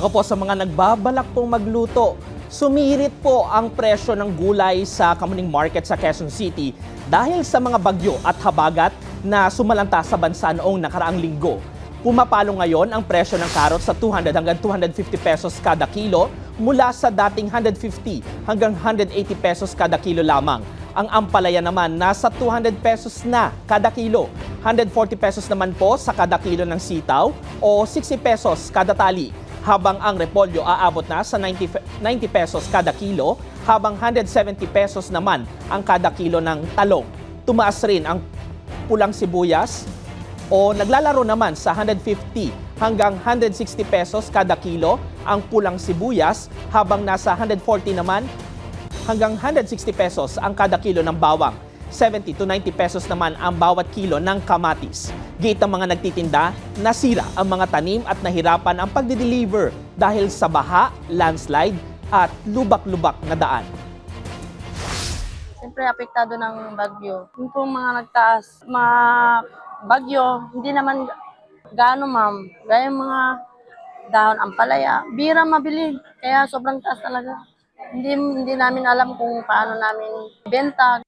Opo, sa mga nagbabalak pong magluto, sumirit po ang presyo ng gulay sa Kamuning Market sa Quezon City dahil sa mga bagyo at habagat na sumalanta sa bansa noong nakaraang linggo. Pumapalo ngayon ang presyo ng karot sa 200 hanggang 250 pesos kada kilo mula sa dating 150 hanggang 180 pesos kada kilo lamang. Ang ampalaya naman nasa 200 pesos na kada kilo. 140 pesos naman po sa kada kilo ng sitaw o 60 pesos kada tali. Habang ang repolyo aabot na sa 90 pesos kada kilo, habang 170 pesos naman ang kada kilo ng talong. Tumaas rin ang pulang sibuyas o naglalaro naman sa 150 hanggang 160 pesos kada kilo ang pulang sibuyas, habang nasa 140 naman hanggang 160 pesos ang kada kilo ng bawang. 70 to 90 pesos naman ang bawat kilo ng kamatis. Gate ng mga nagtitinda, nasira ang mga tanim at nahirapan ang pagde-deliver dahil sa baha, landslide at lubak-lubak na daan. Siyempre, apektado ng bagyo. Yung po mga nagtaas, mga bagyo, hindi naman gaano ma'am. Gaya yung mga dahon ampalaya, bira mabili. Kaya sobrang taas talaga. Hindi namin alam kung paano namin benta.